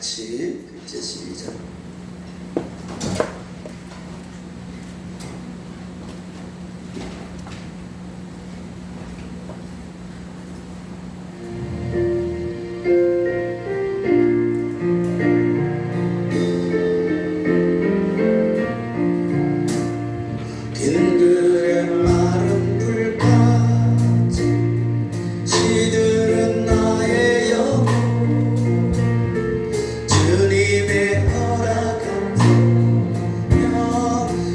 글자 시작. 빈들의 마른 불까지 시들은 나의 영혼 주님의 허락하며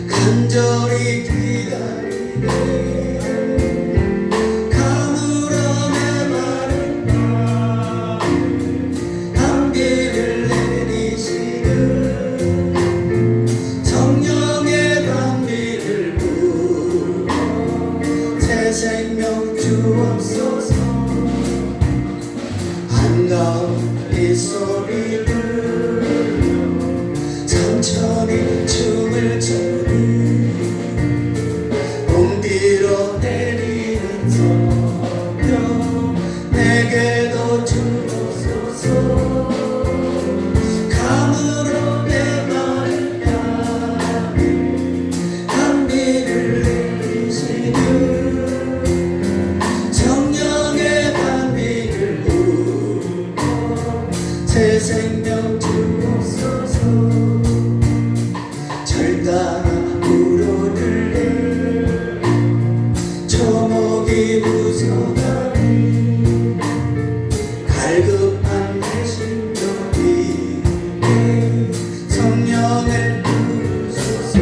간절히 기다리네 가물어 내 마른 단비를 내리시는 성령의 단비를 부어 새 생명 주옵소서 한가운 이 소리 들려 천천히 춤을 추니 봄비로 내리는 성령 내게도 주옵소서 가물어 내 마른 단비를 내리시는 성령의 단비를 부어 새 생명 주옵소서 절따라 우러들래 초목이 부서가니 갈급한 내 심령이 성령을 부소서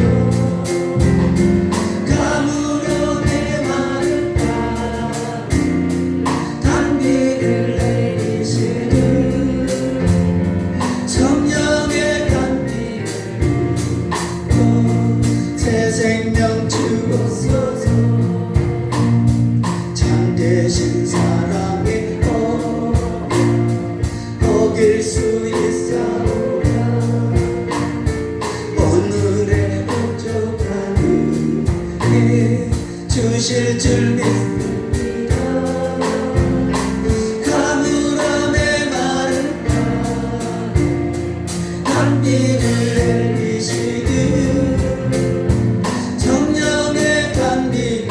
가물어 내 마른 단비를 내리시는 성령의 단비를 부어 새 생명 주옵소서 참되신 사랑의 어길 수 있사오라 오늘의 부족한 은혜 주실 줄 믿습니다 가물어 내 마른 단비를 내리시는 성령의 단비를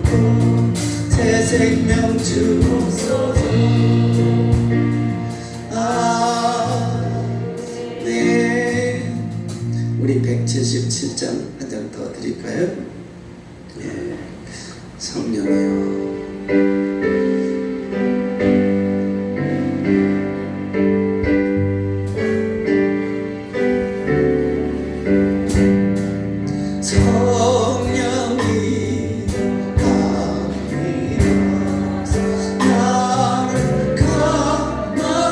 부어 새 생명 주옵소서 네. 우리 177장 한 장 더 드릴까요? 네. 성령이여 성령이 감리나서 나를 감아주시고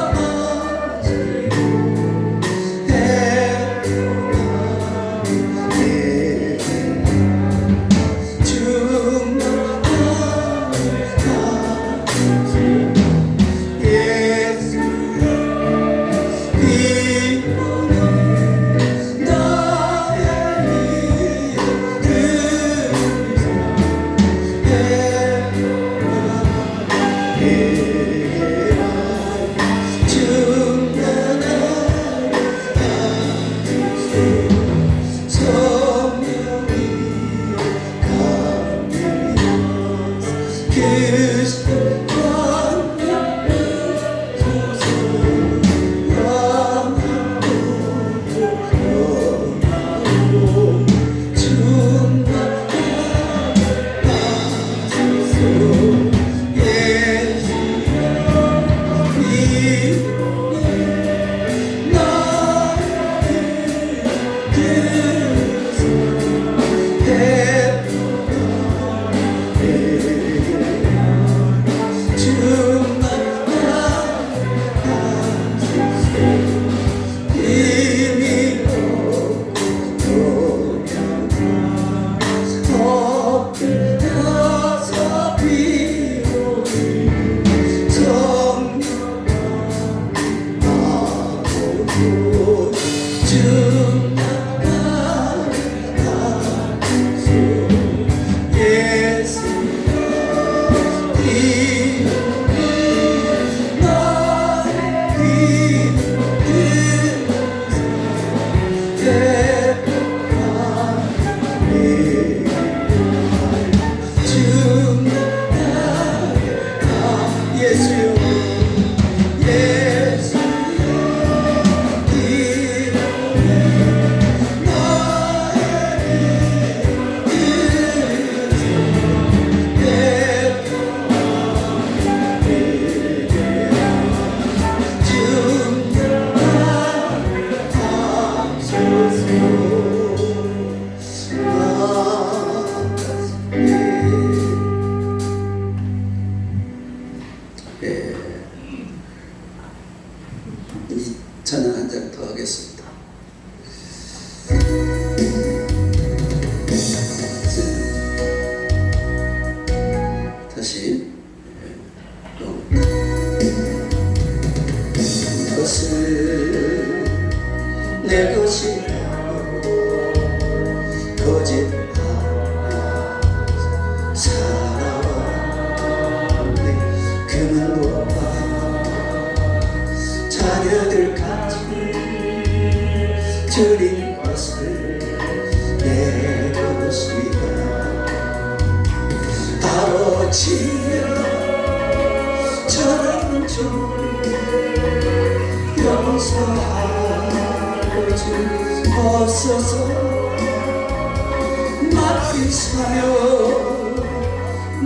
해로나게 주만을 가지고 예수를 비우네 나의 이 우리 찬양 한 장 더 하겠습니다. 다시 것을 내 것이라고 거짓하며 살아왔네. 그물과 자녀들까지 줄인 것을 내 것이다. 아버지여 저런 좀 용서하여 주옵소서. 맡긴 사명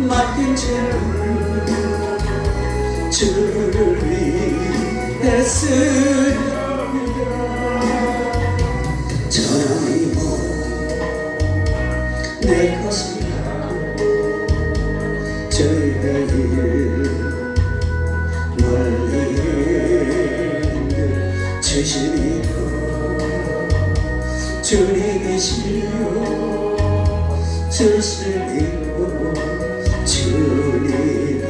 맡긴 죄를 주를 위해 쓰렵니다. 전하니 내 것이라고 저희의 멀리 주시리요 주님이시요 주시리요 주님이요.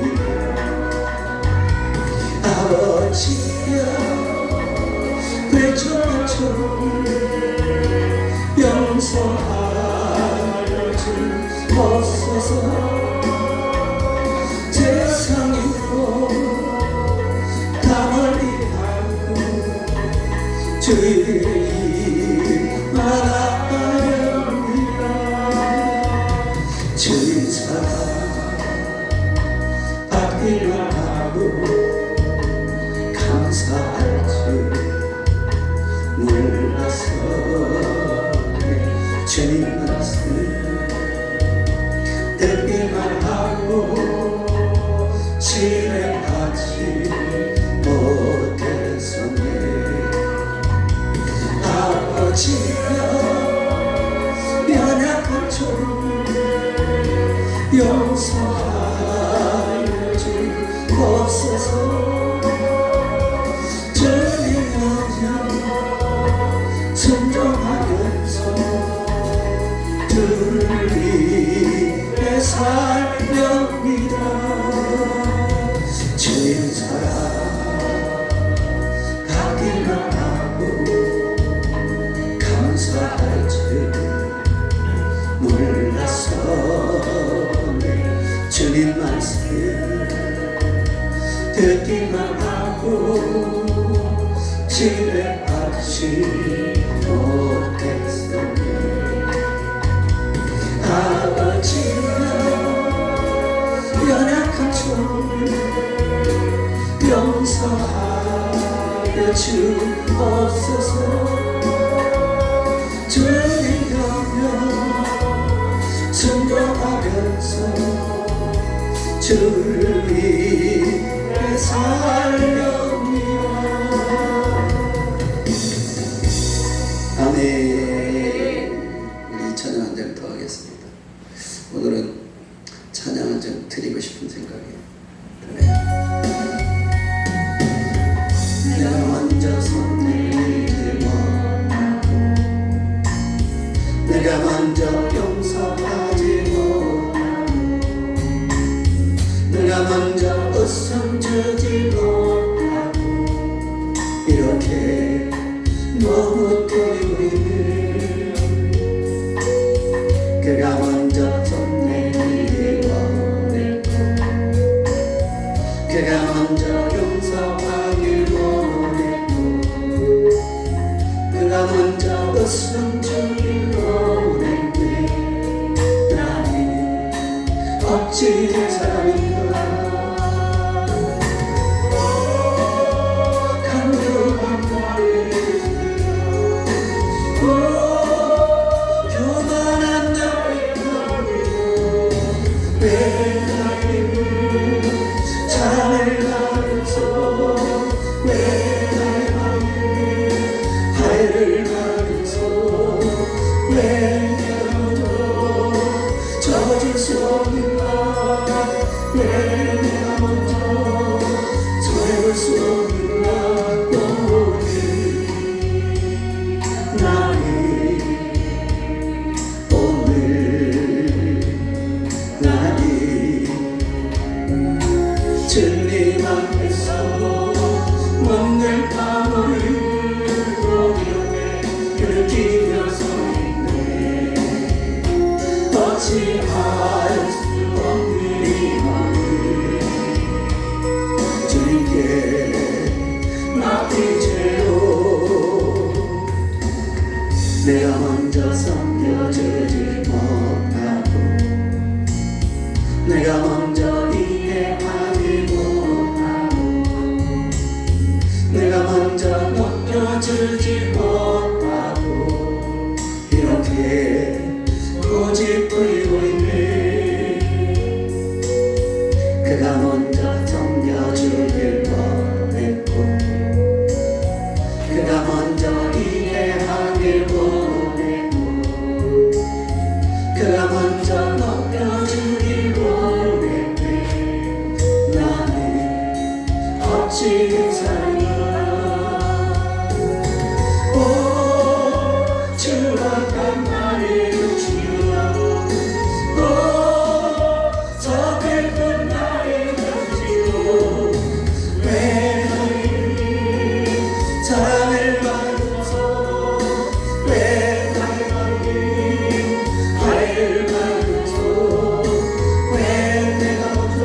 아버지여 회초한 초를 용서하여 주옵소서. 세상이고 다 멀리 하고 주의 말하옵니다. 주님 사랑 받기를 하고 감사할 줄 몰랐었네. 주님 말씀 듣기만 하고 실행하지 못했었네. 아버지여 연약한 종을 용서하여 주옵소서. 주님이여 순종하면서 주를 위해 살렵니다. 주님 사랑 받기만 하고 감사할 줄 몰랐었네. 주님 말씀 듣기만 하고 실행하지 못했었네. 아버지여 연약한 종을 용서하여 주옵소서. 주의 영역 순종하면서 주를 위해 살렵니다. 아멘. 우리 찬양 한 장 더 하겠습니다. 오늘은 찬양 한 장 드리고 싶은 생각이에요. 내가 먼저 손 내밀지 못하고 내가 먼저 용서하지 못하고 내가 먼저 웃음 주지 못하고 이렇게 너무 때문에 그가 먼저 손 내밀기 원했고 그가 먼저 용서하길 원했고 그가 먼저 웃음 주길 원했네. 나는 어찌 사람인가 간격한 나를 섬겨주지 못하고 내가 먼저 이해하지 못하고 내가 먼저 높여주지 못하고 이렇게 고집 부리고 있네. 그가 먼저 섬겨주길 원했고 그가 먼저 이해하길 원했고 그가 먼저 높여주길 원했네. 나는 어찌 괜찮아. 오 추락한 나의 욕심아 오 서글픈 나의 편지로 왜 너를 사랑을 받아서 왜 나를 받니愛를 받아서 왜 내가 먼저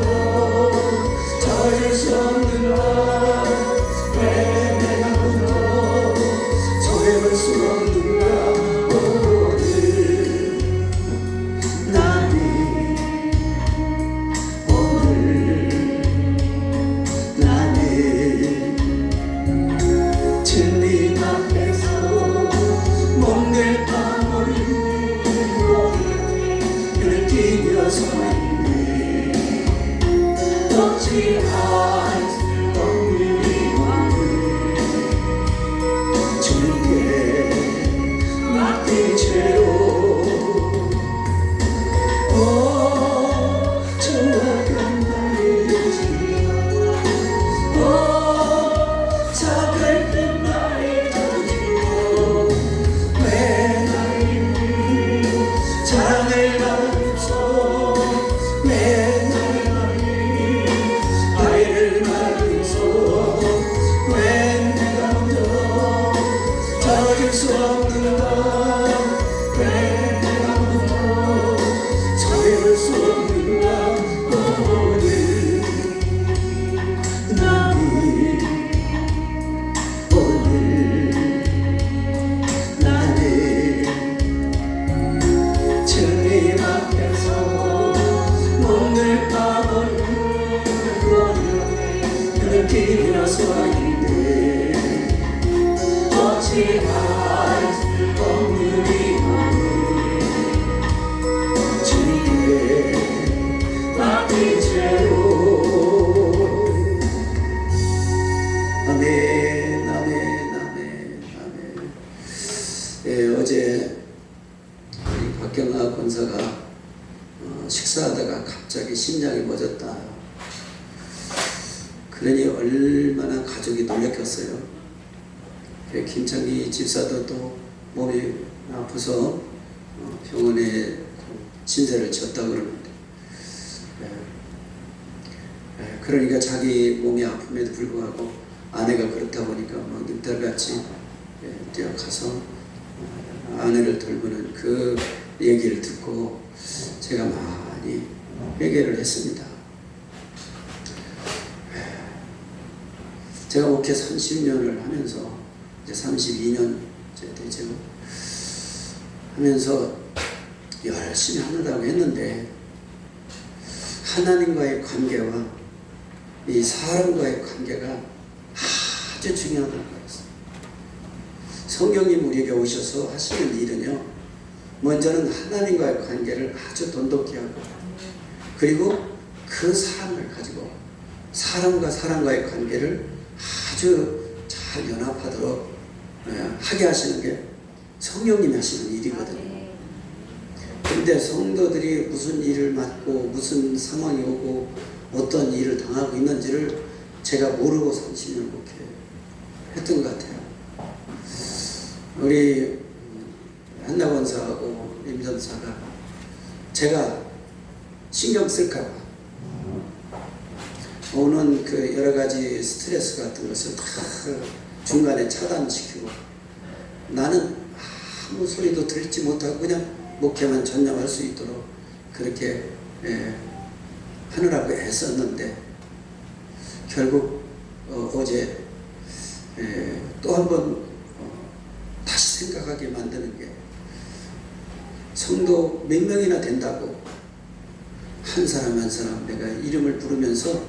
젖을 수 없는가 왜 내가 먼저 소해볼 수 없는가. 주님 앞에서 몸을 파버린 느끼며 서 있네. 어찌할 수 없는 마음을 주님께 맡긴 채로 오 추억한 나의 욕심아 오 서글픈 나의 편지로 왜 나를 사랑을 받아서 왜 나를 받니愛를 받아서 왜 내가 먼저 젖을 수 없는가 왜 내가 먼저 소해볼 수 없는가. 오늘 나는 오늘 나는 주님 앞에서 몸을 파버린 느끼며 서 있네. 어찌할 수 없는 이 마음을 주님께 맡긴 채로 아멘 아멘 아멘 아멘. 예, 어제 우리 박경아 권사가 식사하다가 갑자기 심장이 멎었다. 그러니 얼마나 가족이 놀랐겠어요. 김창기 집사도 또 몸이 아파서 병원에 진세를 졌다 그러는데 그러니까 자기 몸이 아픔에도 불구하고 아내가 그렇다 보니까 뭐 늑달같이 뛰어가서 아내를 돌보는 그 얘기를 듣고 제가 많이 회개를 했습니다. 제가 목회 30년을 하면서 이제 32년째 되죠. 하면서 열심히 하느라고 했는데 하나님과의 관계와 이 사람과의 관계가 아주 중요하다는 거였어요. 성령님 우리에게 오셔서 하시는 일은요, 먼저는 하나님과의 관계를 아주 돈독히 하고, 그리고 그 사람을 가지고 사람과 사람과의 관계를 아주 잘 연합하도록 하게 하시는 게 성령님이 하시는 일이거든요. 근데 성도들이 무슨 일을 맡고 무슨 상황이 오고 어떤 일을 당하고 있는지를 제가 모르고 30년 목회 했던 것 같아요. 우리 한나 권사하고 임 전사가 제가 신경 쓸까봐 오는 그 여러 가지 스트레스 같은 것을 다 중간에 차단시키고 나는 아무 소리도 들지 못하고 그냥 목회만 전념할 수 있도록 그렇게 하느라고 애썼는데 결국 어제 또 한 번 다시 생각하게 만드는 게 성도 몇 명이나 된다고 한 사람 한 사람 내가 이름을 부르면서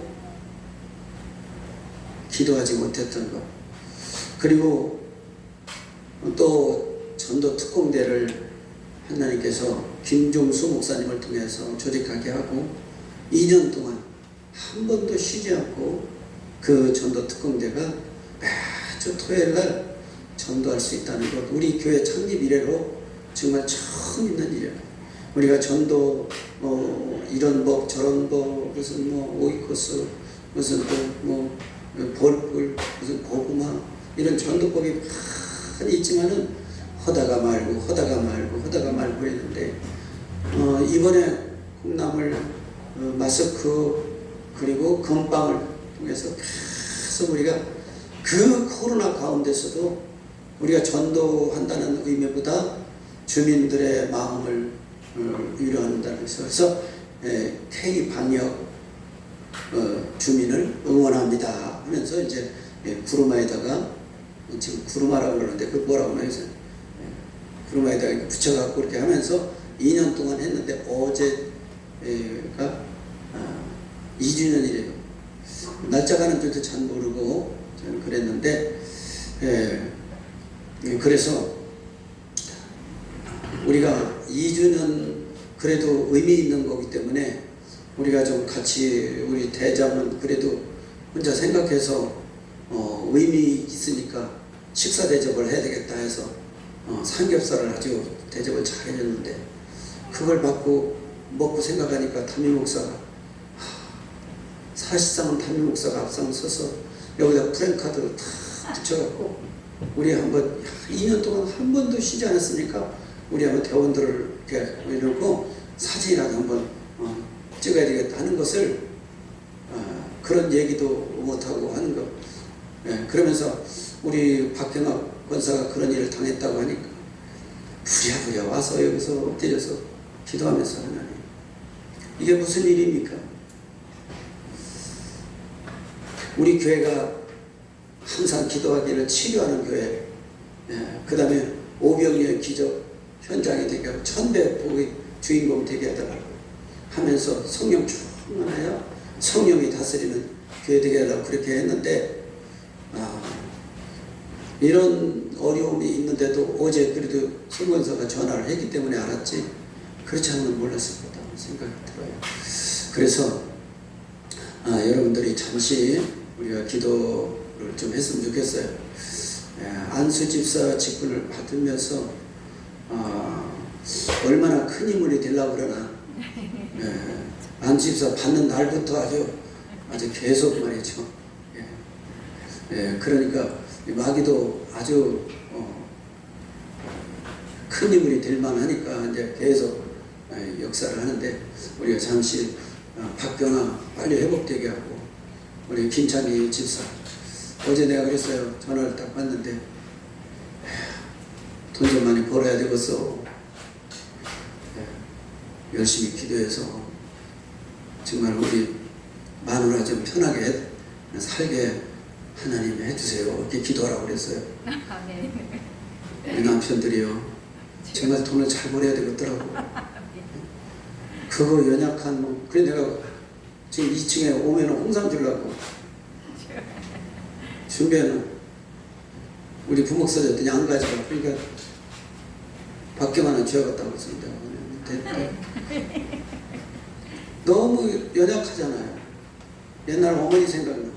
기도하지 못했던 것. 그리고 또 전도 특공대를 하나님께서 김종수 목사님을 통해서 조직하게 하고 2년 동안 한 번도 쉬지 않고 그 전도 특공대가 매주 토요일 날 전도할 수 있다는 것. 우리 교회 창립 이래로 정말 처음 있는 일이에요. 우리가 전도 이런 법 저런 법 무슨 오이코스 무슨 볼꿀 무슨 고구마 이런 전도법이 많이 있지만은 하다가 말고 했는데 이번에 콩나물 마스크 그리고 건빵을 통해서 계속 우리가 그 코로나 가운데서도 우리가 전도한다는 의미보다 주민들의 마음을 위로한다는 것을 그래서 K 방역 주민을 응원합니다 하면서 이제 구루마에다가 지금 구루마라고 그러는데 그 뭐라고 해서 구루마에다가 붙여갖고 이렇게 하면서 2년 동안 했는데 어제가 2주년이래요. 날짜가는 줄도 잘 모르고 저는 그랬는데 그래서 우리가 2주년 그래도 의미 있는 거기 때문에 우리가 좀 같이 우리 대장은 그래도 혼자 생각해서 의미 있으니까 식사 대접을 해야 되겠다 해서 삼겹살을 아주 대접을 잘 해줬는데 그걸 받고 먹고 생각하니까 담임 목사가 사실상은 담임 목사가 앞장서서 여기다 프랭카드를 다 붙여갖고 우리 한번 2년 동안 한 번도 쉬지 않았으니까 우리 한번 대원들을 이렇게 이러고 사진이라도 한번 찍어야 되겠다 하는 것을 그런 얘기도 못하고 하는 거. 그러면서 우리 박경학 권사가 그런 일을 당했다고 하니까 부랴부랴 와서 여기서 엎드려서 기도하면서 하나님 이게 무슨 일입니까? 우리 교회가 항상 기도하기를 치료하는 교회, 그 다음에 오병이의 기적 현장이 되게 하고 천배복의 주인공 되게 해달라고 하면서 성령 충만하여 성령이 다스리는 교회 되게 하려고 그렇게 했는데 이런 어려움이 있는데도 어제 그래도 설권사가 전화를 했기 때문에 알았지 그렇지 않으면 몰랐을 거다 생각이 들어요. 그래서 여러분들이 잠시 우리가 기도를 좀 했으면 좋겠어요. 안수 집사 직분을 받으면서 얼마나 큰 인물이 되려고 그러나 안수 집사 받는 날부터 아주 계속 말이죠. 그러니까 마귀도 아주 큰 인물이 될 만하니까 이제 계속 역사를 하는데 우리가 잠시 박경아 빨리 회복되게 하고 우리 김창희 집사 어제 내가 그랬어요. 전화를 딱 받는데 돈 좀 많이 벌어야 되겠어. 열심히 기도해서 정말 우리 마누라 좀 편하게 살게 하나님 해주세요. 이렇게 기도하라고 그랬어요. 우리 남편들이요 정말 돈을 잘 벌어야 되겠더라고. 그거 연약한 그래 내가 지금 2층에 오면 홍삼 주려고 준비하는 우리 부목사였더니 안 가져가. 그러니까 박경환은 쥐어갔다고 해서 너무 연약하잖아요. 옛날 어머니 생각나.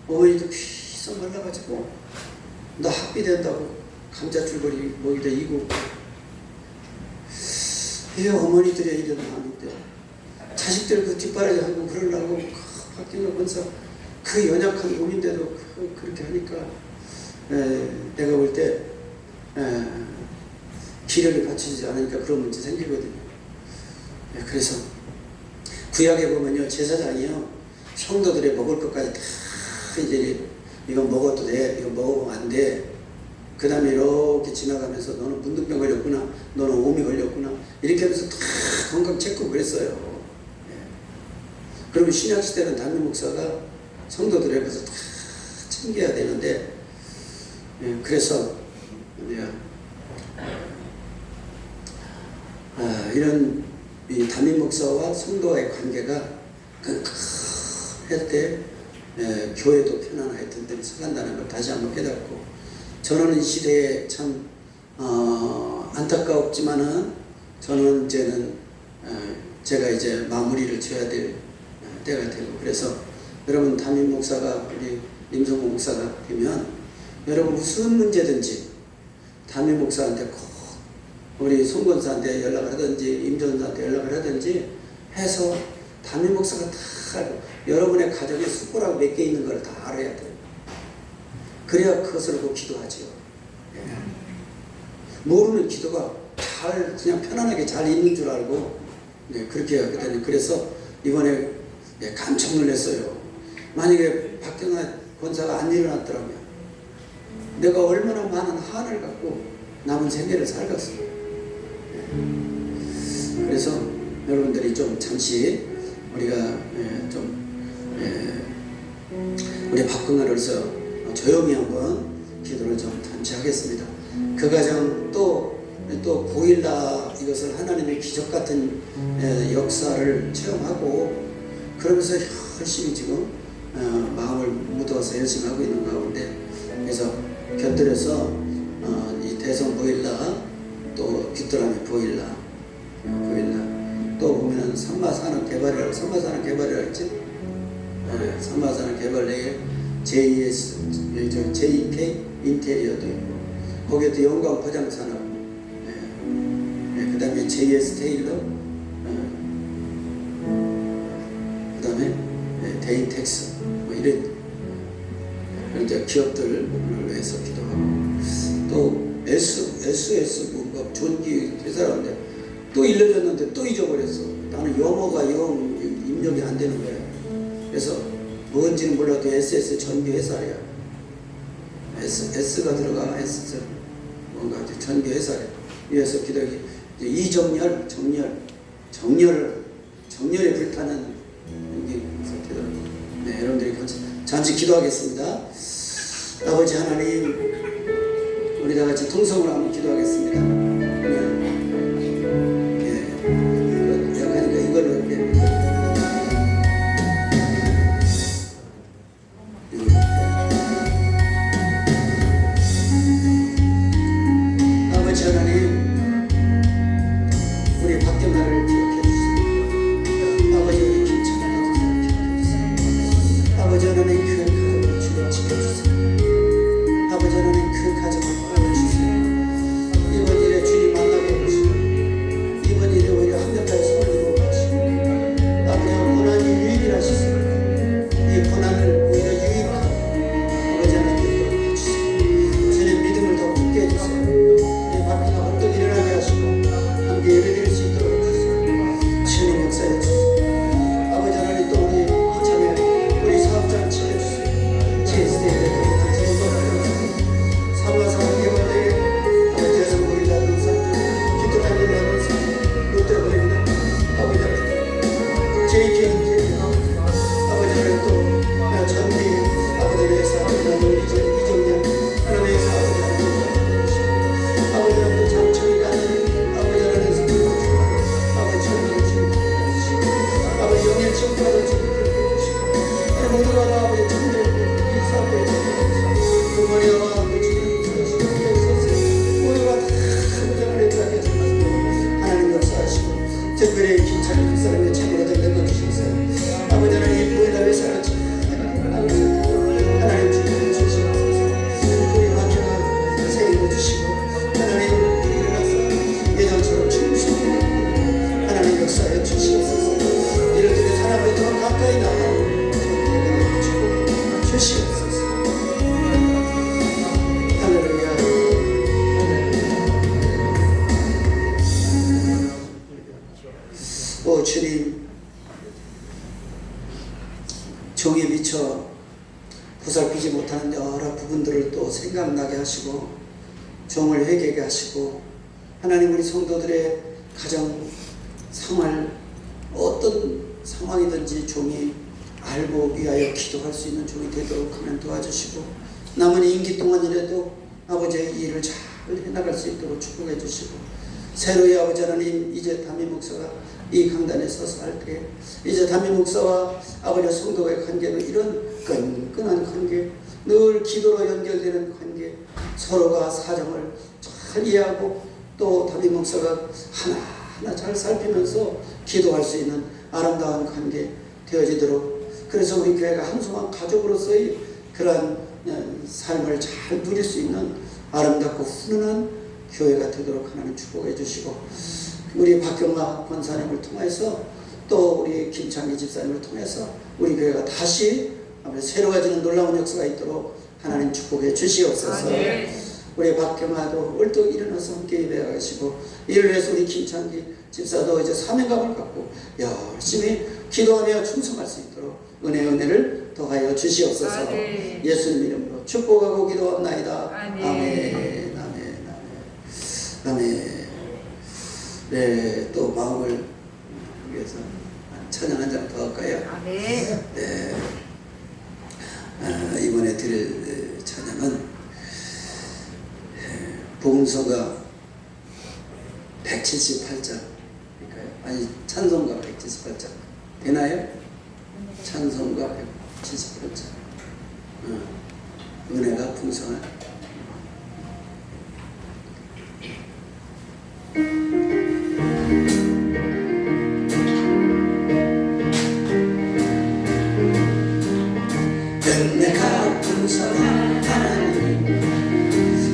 어머니도 피서 말라가지고 나 학비 된다고 감자 줄거리 먹이다 이고 이 어머니들의 일은 아닌데 자식들 그 뒷바라지 하고 그러려고 박경환 권사 그 연약한 몸인데도 그렇게 하니까 내가 볼 때 기력이 받치지 않으니까 그런 문제 생기거든요. 그래서 구약에 보면요 제사장이요 성도들이 먹을 것까지 다 이제 이건 먹어도 돼, 이건 먹어보면 안 돼. 그 다음에 이렇게 지나가면서 너는 문둥병 걸렸구나, 너는 오미 걸렸구나 이렇게 하면서 다 건강 체크 그랬어요. 그러면 신약시대는 담임 목사가 성도들에 가서 다 챙겨야 되는데 그래서 내가 이런 이 담임 목사와 성도와의 관계가 할 때 교회도 편안하게 든든히 서간다는 걸 다시 한번 깨닫고, 저는 이 시대에 참 안타까웠지만은 저는 이제는 제가 이제 마무리를 지어야 될 때가 되고, 그래서 여러분 담임 목사가 우리 임성호 목사가 되면 여러분 무슨 문제든지 담임 목사한테 꼭 우리 송권사한테 연락을 하든지 임전사한테 연락을 하든지 해서 담임 목사가 다 여러분의 가정에 숟가락 몇 개 있는 걸 다 알아야 돼요. 그래야 그것을 보고 기도하죠. 모르는 기도가 잘 그냥 편안하게 잘 있는 줄 알고 그렇게 하거든요. 그래서 이번에 깜짝 놀랐어요. 만약에 박경화 권사가 안 일어났더라면 내가 얼마나 많은 한을 갖고 남은 생애를 살겠어요. 그래서 여러분들이 좀 잠시 우리가 우리 박근혜로서 조용히 한번 기도를 좀 잠시 하겠습니다. 그 과정 또 9.14 이것을 하나님의 기적 같은 역사를 체험하고 그러면서 열심히 지금 마음을 묻어서 열심히 하고 있는 가운데, 그래서 곁들여서 이 대선 9.14 또 귀뚜라미 9.14 또 보면은 삼마산업 개발이라고, 삼마산업 개발이라고 했지? 삼마산업 개발 내에 JK 인테리어도 있고, 거기에도 영광 포장산업, 그 다음에 JS 테일러, 그 다음에 데인텍스, 뭐 이런 이제 기업들을 위해서 기도하고, 또 SS 뭔가 전기 회사라는데 또 일러줬는데 또 잊어버렸어. 나는 영어가 영 입력이 안 되는 거야. 그래서 뭔지는 몰라도 SS 전기 회사야. S가 들어가. S 뭔가 전기 회사래. 위해서 기도하기. 이정렬, 정렬에 불타는 기도. 네, 여러분들이 잠시 기도하겠습니다. 아버지 하나님, 우리 다 같이 통성으로 한번 기도하겠습니다. 아버지 하나님, 우리 박경아를 기억해 주세요. 아버지 우리 김찬아를 기억해 주세요. 아버지 하나님 그 가정을 주여 지켜주세요. 아버지 하나님 그 가정을 보여주세요. 이번 일에 주님 만나게 해주시고, 이번 일에 오히려 한명까지 손을 이루어 가시고, 아버지 고난이 유익이라시소. 이 고난을 오히려 유익하고 아버지 하나님 또 해주세요. 주님 믿음을 더 굳게 해주세요. 이 밖에 어떤 일어나게 하시고 함께 예배드릴 수 있도록 해주세요. 주님 역사해 주세요. 아버지 하나님 또 우리 이참에 우리 사업자를 지켜주세요. GS대에 삼마산업 개발에 대선 보이라는 사람, 귀뚜라미라는 사람, 롯데버리나 아버지 하나님, JK 인테리어 아버지 하나님 또 전기 아버지 회사 우리 이정렬 하나님의 회사 아버지 하나님, 아버지 하나님 장청이 가는 아버지 하나님 성도를 주시고, 아버지 전기를 주시고, 아버지 영예 청구하는 주님을 주시고, 하나님 모두가 다 아버지 청결 이 사업에 부모님과 아버지 특별히 김찬일 사람의 참으로 된 것 주시면서 아버지 하나님 보이다 회사를 하나님 주님 주시옵소서. 우리 박형아 세임을 주시고 하나님 일어나서 예전처럼 충성히 하나님 역사에 주시옵소서. 이를 통해 사람을 더 가까이 나가고 주시옵소서. 할렐루야. 오 주님, 종에 미쳐 보살피지 못하는 여러 부분들을 또 생각나게 하시고 종을 회개하게 하시고, 하나님 우리 성도들의 가정 생활 어떤 상황이든지 종이 알고 위하여 기도할 수 있는 종이 되도록 하나님 도와주시고, 남은 임기 동안이라도 아버지의 일을 잘 해나갈 수 있도록 축복해 주시고, 새로이 아버지 하나님, 이제 담임 목사가 이 강단에 서서 할 때 이제 담임 목사와 아버지 성도의 관계는 이런 끈끈한 관계, 늘 기도로 연결되는 관계, 서로가 사정을 잘 이해하고 또 담임 목사가 하나하나 잘 살피면서 기도할 수 있는 아름다운 관계 되어지도록, 그래서 우리 교회가 한소한 가족으로서의 그러한 삶을 잘 누릴 수 있는 아름답고 훈훈한 교회가 되도록 하나님 축복해 주시고, 우리 박경마 권사님을 통해서 또 우리 김창기 집사님을 통해서 우리 교회가 다시 새로워지는 놀라운 역사가 있도록 하나님 축복해 주시옵소서. 우리 박경마도 얼떡 일어나서 함께 예배하고 계시고, 이를 위해서 우리 김창기 집사도 이제 사명감을 갖고 열심히 기도하며 충성할 수 있도록 은혜를 더하여 주시옵소서. 예수님 이름으로 축복하고 기도합나이다. 아멘. 아멘. 네, 또 마음을 위해서 찬양 한 장 더 할까요? 아멘. 네. 이번에 드릴 찬양은 복음서가 178장일까요? 아니, 찬송가 178장 되나요? 찬송가 178장. 은혜가 풍성한 은혜가 풍성한 하나님,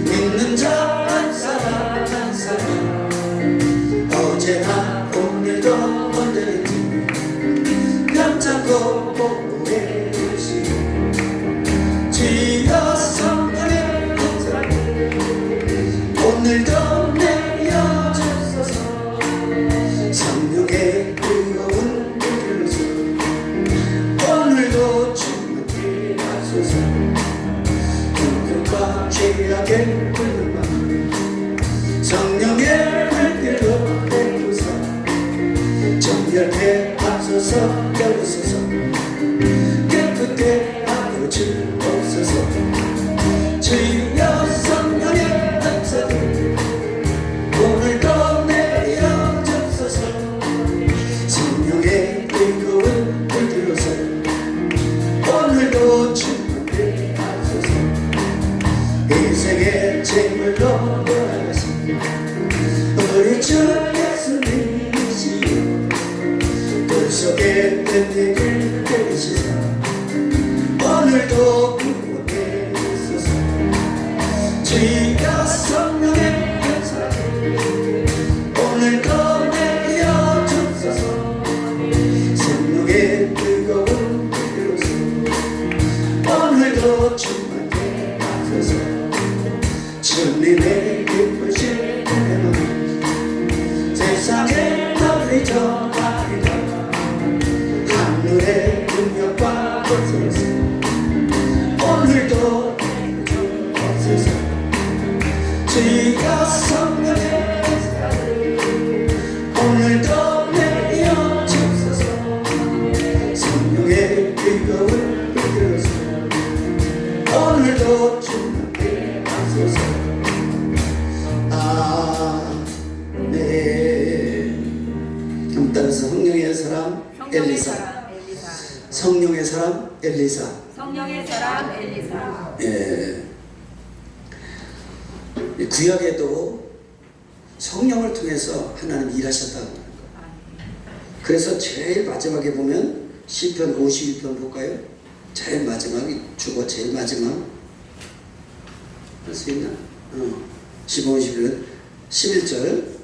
믿는 자 한 사람 한 사람, 어제나 오늘도 언제든지 깜짝고 복구해 주시고, 주여 성령의 은사 오늘도 내려주소서. 성령의 뜨거운 불로서 오늘도 충만케 하소서. 불과 죄악의 불과 성령의 불길로 내주소. 정결케 하소서. 여기소서 깨끗게 하여 주옵소서. 주여 성령의 은사들 오늘도 내려주소서. 성령의 뜨거운 불길로서 오늘도 충만케 하소서. 인생의 재물로 돌아가신 우리 주 예수님이시여, 그 속에 뜬대를 내리시사 오늘도 구원해 주소서. 주여 성령의 은사를 오늘도 내려주소서. 성령의 뜨거운 불로서 오늘도 충만케 하소서. 주님의 기쁘신 은혜는 세상에 널리 전하리라. 하늘의 능력과 권세로서 오늘도 주옵소서. 주여 성령의 은사를 오늘도 내려주소서. 성령의 뜨거운 불길로서 오늘도 충만케 하소서. 아멘. 좀 따라서 성령의 사람 엘리사, 성령의 사람 엘리사. 성령의 사람 엘리사. 예. 구약에도 성령을 통해서 하나님 일하셨다고 하는 거예요. 그래서 제일 마지막에 보면 시편 51편 볼까요? 제일 마지막이 주고 제일 마지막 할 수 있나? 시편 51편 11절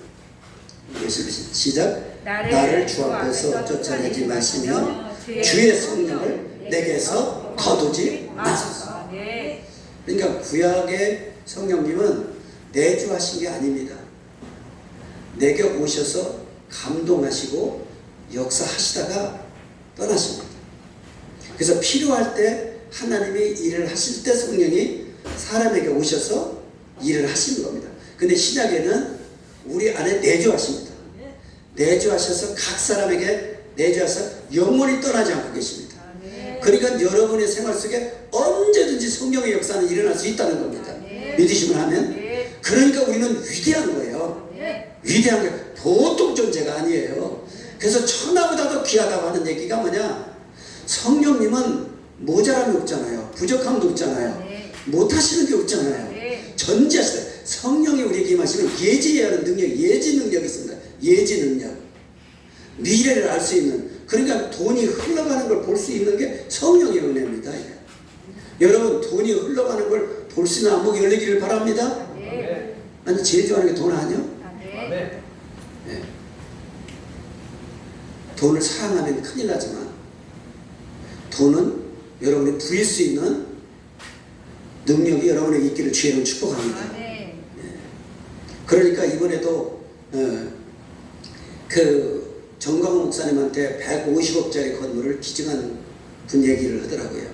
시작. 나를 주 앞에서 쫓아내지 마시며 주의 성령을 내게서 거두지 마소서. 그러니까 구약의 성령님은 내주하신 게 아닙니다. 내게 오셔서 감동하시고 역사하시다가 떠나십니다. 그래서 필요할 때 하나님이 일을 하실 때 성령이 사람에게 오셔서 일을 하시는 겁니다. 근데 신약에는 우리 안에 내주하십니다. 내주하셔서 각 사람에게 내주하셔서 영원히 떠나지 않고 계십니다. 그러니까 여러분의 생활 속에 언제든지 성령의 역사는 일어날 수 있다는 겁니다. 믿으시면 하면. 그러니까 우리는 위대한 거예요. 위대한 게 보통 존재가 아니에요. 그래서 천하보다도 귀하다고 하는 얘기가 뭐냐? 성령님은 모자람이 없잖아요. 부족함도 없잖아요. 네. 못하시는 게 없잖아요. 네. 전지하시다. 성령이 우리에게 임하시면 예지해야 하는 능력, 예지 능력이 있습니다. 예지 능력. 미래를 알 수 있는, 그러니까 돈이 흘러가는 걸 볼 수 있는 게 성령의 은혜입니다. 이게. 여러분, 돈이 흘러가는 걸 볼 수 있는 안목이 열리기를 바랍니다. 네. 아니, 제일 좋아하는 게 돈 아니요? 네. 네. 돈을 사랑하면 큰일 나지만 돈은 여러분이 부릴 수 있는 능력이 여러분에게 있기를 주의로 축복합니다. 네. 그러니까 이번에도 그 정광 목사님한테 150억짜리 건물을 기증한 분 얘기를 하더라고요.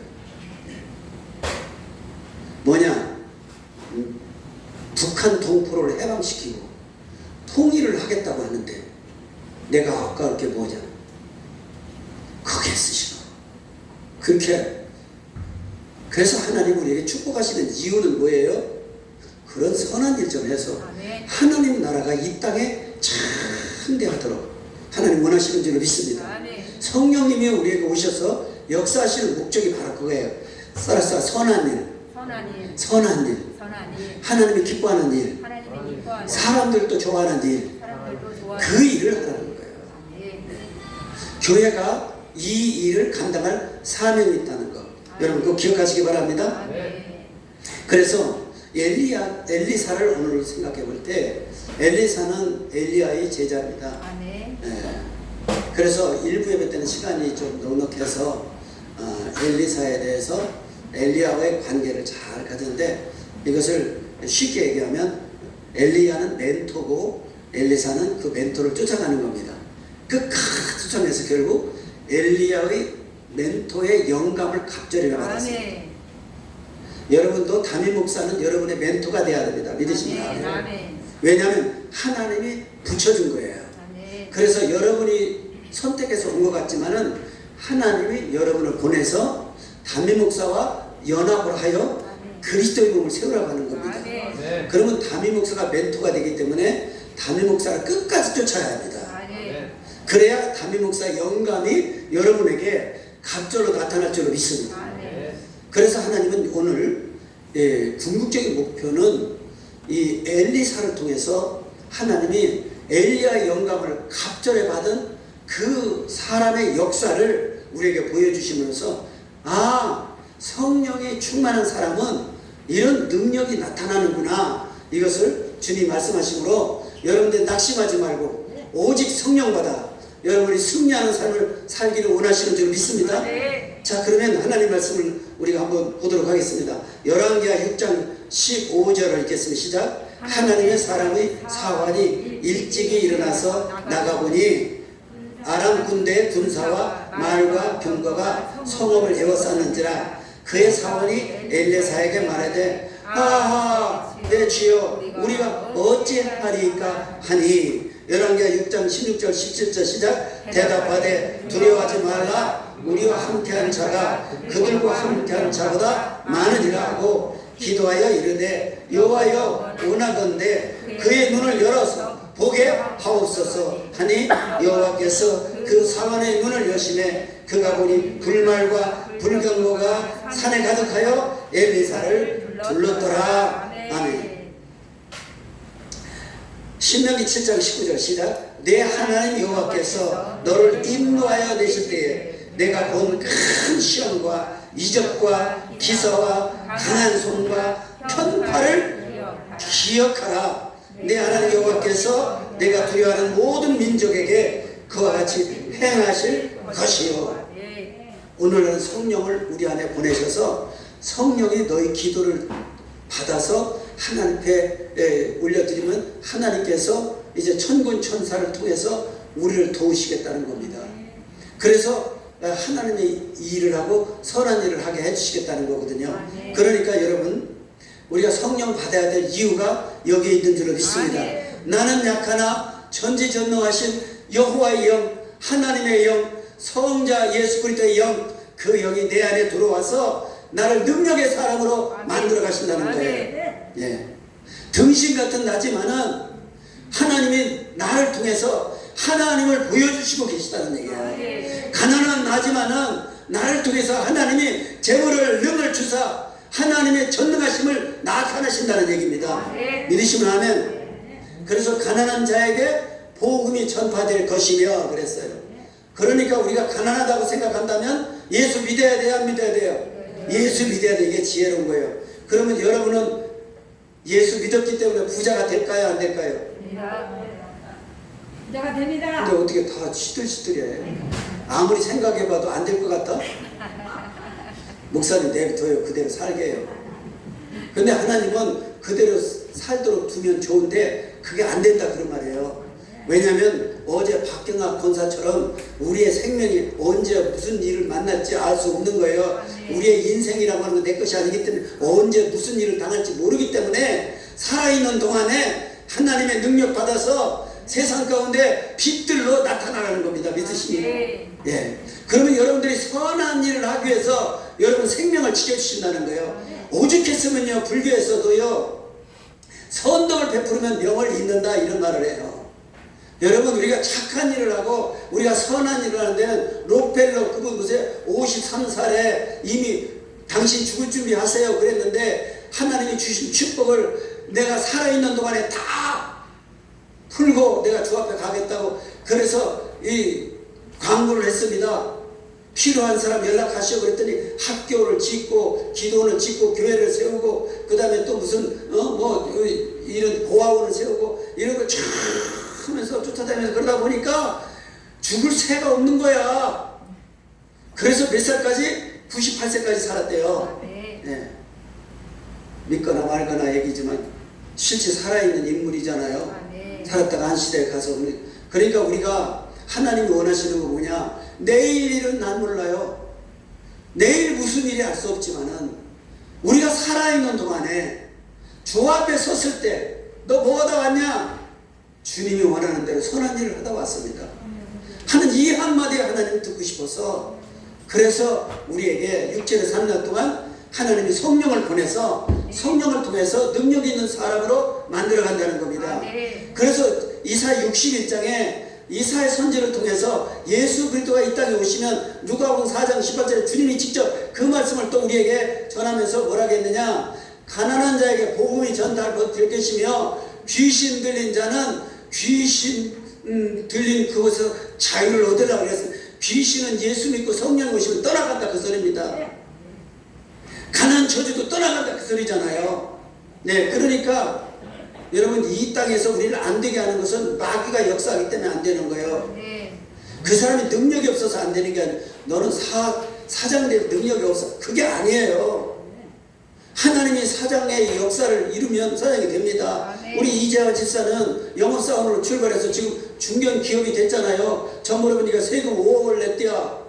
뭐냐? 북한 동포를 해방시키고 통일을 하겠다고 하는데 내가 아까울 게 뭐냐? 거기에 쓰시고 그렇게. 그래서 하나님 우리에게 축복하시는 이유는 뭐예요? 그런 선한 일 좀 해서 하나님 나라가 이 땅에 창대하도록 하나님 원하시는 줄로 믿습니다. 성령님이 우리에게 오셔서 역사하시는 목적이 바로 그거예요. 살아서 선한 일, 선한 일, 하나님이 기뻐하는 일, 사람들도 좋아하는 일, 그 일을 하라는 거예요. 교회가 이 일을 감당할 사명이 있다는 거, 여러분 그거 기억하시기 바랍니다. 그래서 엘리사를 오늘 생각해 볼 때 엘리사는 엘리야의 제자입니다. 그래서 일부 예배 때는 시간이 좀 넉넉해서 엘리사에 대해서 엘리야와의 관계를 잘 가졌는데, 이것을 쉽게 얘기하면 엘리야는 멘토고 엘리사는 그 멘토를 쫓아가는 겁니다. 끝까지 쫓아내서 결국 엘리야의 멘토의 영감을 갑절히 받았습니다. 여러분도 담임 목사는 여러분의 멘토가 돼야 됩니다. 믿으십니까? 왜냐하면 하나님이 붙여준 거예요. 그래서 여러분이 선택해서 온 것 같지만은 하나님이 여러분을 보내서 담임 목사와 연합을 하여 그리스도의 몸을 세우라고 하는 겁니다. 그러면 담임 목사가 멘토가 되기 때문에 담임 목사를 끝까지 쫓아야 합니다. 그래야 담임 목사의 영감이 여러분에게 갑절로 나타날 줄로 믿습니다. 그래서 하나님은 오늘 궁극적인 목표는 이 엘리사를 통해서 하나님이 엘리야의 영감을 갑절에 받은 그 사람의 역사를 우리에게 보여주시면서, 아, 성령이 충만한 사람은 이런 능력이 나타나는구나, 이것을 주님 말씀하시므로 여러분들 낙심하지 말고 오직 성령 받아 여러분이 승리하는 삶을 살기를 원하시는 줄 믿습니다. 자, 그러면 하나님 말씀을 우리가 한번 보도록 하겠습니다. 열왕기하 6장 15절을 읽겠습니다. 시작. 하나님의 사람의 사환이 일찍이 일어나서 나가보니 아람 군대의 군사와 말과 병거가 성읍을 에워쌌는지라. 그의 사원이 엘리사에게 말하되, 하하, 내 주여, 우리가 어찌하리까 하니. 열왕기하 6장 16절 17절 시작. 대답하되 두려워하지 말라. 우리와 함께한 자가 그들과 함께한 자보다 많으니라 하고 기도하여 이르되, 여호와여, 원하건대 그의 눈을 열어서 보게 하옵소서 하니 여호와께서 그 사원의 눈을 여시매 그가 보니 불말과 불경보가 산에 가득하여 엘리사를 둘렀더라. 아멘. 신명기 7장 19절 시작. 내 하나님 여호와께서 너를 인도하여 내실 때에 내가 본 큰 시험과 이적과 기사와 강한 손과 편파를 기억하라. 내 하나님 여호와께서 내가 두려워하는 모든 민족에게 그와 같이 행하실 것이요. 오늘은 성령을 우리 안에 보내셔서 성령이 너희 기도를 받아서 하나님 앞에 올려드리면 하나님께서 이제 천군 천사를 통해서 우리를 도우시겠다는 겁니다. 그래서 하나님의 일을 하고 선한 일을 하게 해주시겠다는 거거든요. 그러니까 여러분, 우리가 성령 받아야 될 이유가 여기에 있는 줄로 믿습니다. 나는 약하나 전지전능하신 여호와의 영, 하나님의 영, 성자 예수 그리스도의 영, 그 영이 내 안에 들어와서 나를 능력의 사람으로 만들어 가신다는 거예요. 예. 등신 같은 나지만은 하나님이 나를 통해서 하나님을 보여주시고 계시다는 얘기예요. 가난은 나지만은 나를 통해서 하나님이 재물을 능을 주사 하나님의 전능하심을 나타내신다는 얘기입니다. 믿으시면 아멘. 그래서 가난한 자에게 복음이 전파될 것이며 그랬어요. 그러니까 우리가 가난하다고 생각한다면 예수 믿어야 돼요, 안 믿어야 돼요? 예수 믿어야 돼. 이게 지혜로운 거예요. 그러면 여러분은 예수 믿었기 때문에 부자가 될까요, 안 될까요? 부자가 됩니다. 근데 어떻게 다 시들시들해? 아무리 생각해봐도 안 될 것 같아? 목사님 내버려둬요. 그대로 살게 해요. 근데 하나님은 그대로 살도록 두면 좋은데 그게 안 된다 그런 말이에요. 왜냐하면 어제 박경학 권사처럼 우리의 생명이 언제 무슨 일을 만날지 알 수 없는 거예요. 우리의 인생이라고 하는 건 내 것이 아니기 때문에 언제 무슨 일을 당할지 모르기 때문에 살아있는 동안에 하나님의 능력 받아서 세상 가운데 빛들로 나타나는 겁니다. 믿으시니? 예. 그러면 여러분들이 선한 일을 하기 위해서 여러분 생명을 지켜주신다는 거예요. 오죽했으면요, 불교에서도요, 선덕을 베푸르면 명을 잇는다 이런 말을 해요. 여러분, 우리가 착한 일을 하고 우리가 선한 일을 하는 데는 록펠러 그분 보세요. 53살에 이미 당신 죽을 준비하세요 그랬는데 하나님이 주신 축복을 내가 살아있는 동안에 다 풀고 내가 주 앞에 가겠다고 그래서 이 광고를 했습니다. 필요한 사람 연락하시오 그랬더니 학교를 짓고 기도원을 짓고 교회를 세우고 그 다음에 또 무슨 이런 보아원을 세우고 이런 걸 쫙 하면서 쫓아다니면서 그러다 보니까 죽을 새가 없는 거야. 그래서 몇 살까지? 98세까지 살았대요. 네. 믿거나 말거나 얘기지만 실제 살아있는 인물이잖아요. 살았다가 한 시대에 가서 그러니까 우리가 하나님이 원하시는 거 뭐냐? 내일 일은 난 몰라요. 내일 무슨 일이 알 수 없지만은 우리가 살아있는 동안에 주 앞에 섰을 때 너 뭐 하다 왔냐? 주님이 원하는 대로 선한 일을 하다 왔습니다 하는 이 한마디에 하나님 듣고 싶어서 그래서 우리에게 육체를 3년 동안 하나님이 성령을 보내서 성령을 통해서 능력 있는 사람으로 만들어 간다는 겁니다. 그래서 이사야 61장에 이사야 선지를 통해서 예수 그리스도가 이 땅에 오시면 누가복음 4장 18절에 주님이 직접 그 말씀을 또 우리에게 전하면서 뭐라고 했느냐? 가난한 자에게 복음이 전달될 것이며 귀신 들린 자는 귀신 들린 그곳에서 자유를 얻으려고 그랬어요. 귀신은 예수 믿고 성령 오시면 떠나간다 그 소리입니다. 가난 저주도 떠나간다 그 소리잖아요. 네, 그러니까 여러분 이 땅에서 우리를 안 되게 하는 것은 마귀가 역사하기 때문에 안 되는 거예요. 그 사람이 능력이 없어서 안 되는 게 아니라 너는 사장될 능력이 없어. 그게 아니에요. 하나님이 사장의 역사를 이루면 사장이 됩니다. 우리 이재화 집사는 영업사원으로 출발해서 지금 중견 기업이 됐잖아요. 전부 여러분이가 세금 5억을 냈대요.